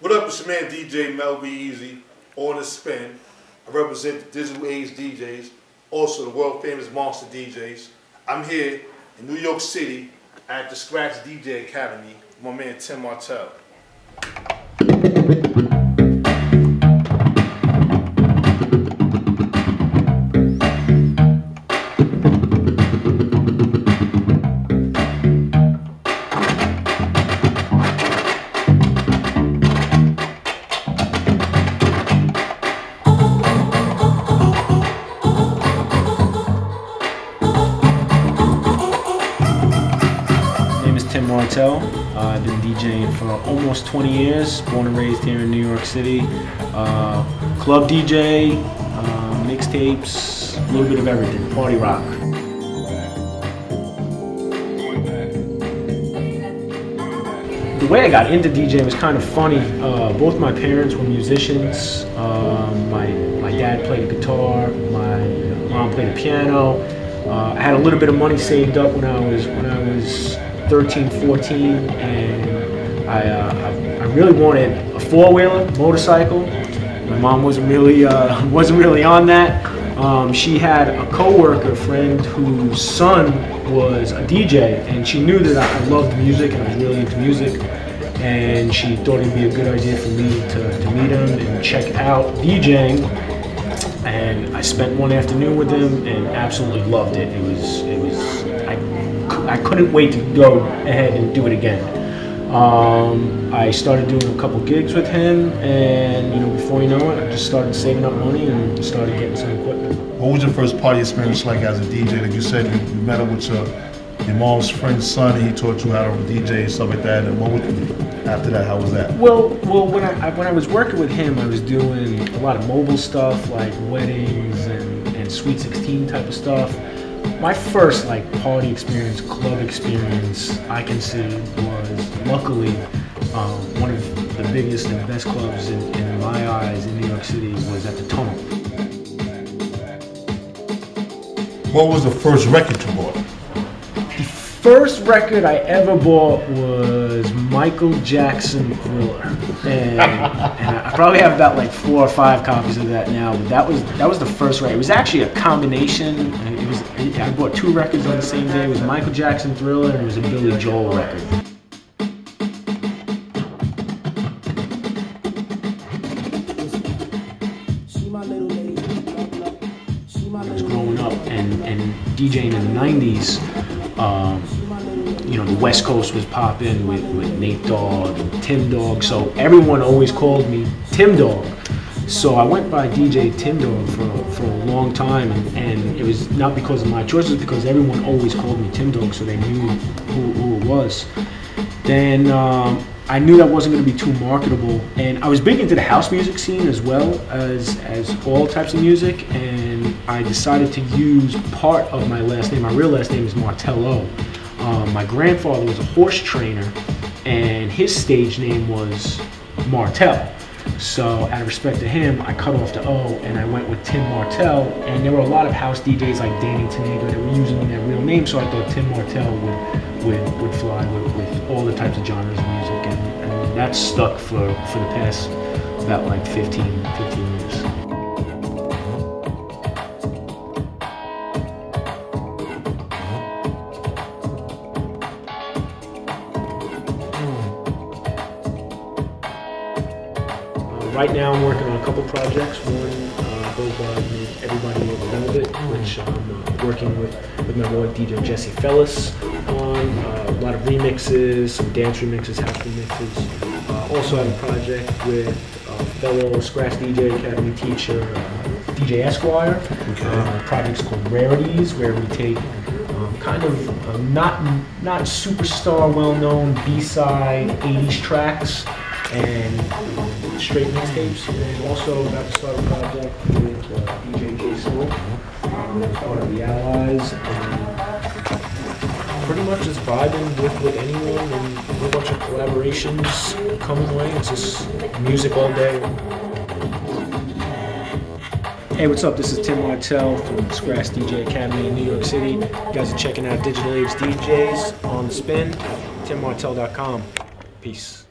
What up, it's your man DJ Mel B Easy, OnDaSpin. I represent the Digital Age DJs, also the world famous Monster DJs. I'm here in New York City at the Scratch DJ Academy with my man Tim Martell. Tim Martell. I've been DJing for almost 20 years, born and raised here in New York City. Club DJ, mixtapes, a little bit of everything, party rock. The way I got into DJing was kind of funny. Both my parents were musicians. My dad played the guitar, my mom played the piano. I had a little bit of money saved up when I was 13, 14, and I really wanted a four-wheeler motorcycle. My mom wasn't really on that. She had a co-worker friend whose son was a DJ, and she knew that I loved music and I was really into music, and she thought it'd be a good idea for me to meet him and check out DJing. And I spent one afternoon with him and absolutely loved it. I couldn't wait to go ahead and do it again. I started doing a couple gigs with him, and before you know it, I just started saving up money and started getting some equipment. What was your first party experience like as a DJ? Like you said, you met up with your mom's friend's son, and he taught you how to DJ and stuff like that. And after that, how was that? Well, when I was working with him, I was doing a lot of mobile stuff like weddings and Sweet 16 type of stuff. My first party experience, club experience, I can say was luckily one of the biggest and best clubs in my eyes in New York City was at the Tunnel. What was the first record you bought? The first record I ever bought was Michael Jackson Thriller, and I probably have about 4 or 5 copies of that now. But that was the first record. It was actually a combination. I bought 2 records on the same day. It was Michael Jackson Thriller and it was a Billy Joel record. I was growing up and DJing in the 90s. The West Coast was popping with Nate Dogg and Tim Dog, so everyone always called me Tim Dog. So I went by DJ Tim Dog for a long time, and it was not because of my choice, it was because everyone always called me Tim Dog, so they knew who it was. Then I knew that wasn't going to be too marketable, and I was big into the house music scene as well as all types of music, and I decided to use part of my last name. My real last name is Martello. My grandfather was a horse trainer, and his stage name was Martell. So out of respect to him, I cut off the O and I went with Tim Martell. And there were a lot of house DJs like Danny Tenego that were using their real name, so I thought Tim Martell would fly with all the types of genres of music, and that's stuck for the past about 15 years. Right now I'm working on a couple projects. One goes by Everybody Knows a Little Bit, which I'm working with my boy DJ Jesse Fellis on. A lot of remixes, some dance remixes, house remixes. Also have a project with fellow Scratch DJ Academy teacher, DJ Esquire. Okay. Project's called Rarities, where we take kind of not superstar well-known B-side 80s tracks and straight mixtapes, and also about to start a project with DJ K Smoke, part of the Allies, and pretty much just vibing with anyone, and a whole bunch of collaborations coming away. It's just music all day. Hey, what's up? This is Tim Martell from Scratch DJ Academy in New York City. You guys are checking out Digital Age DJs, OnDaSpin, timmartell.com. Peace.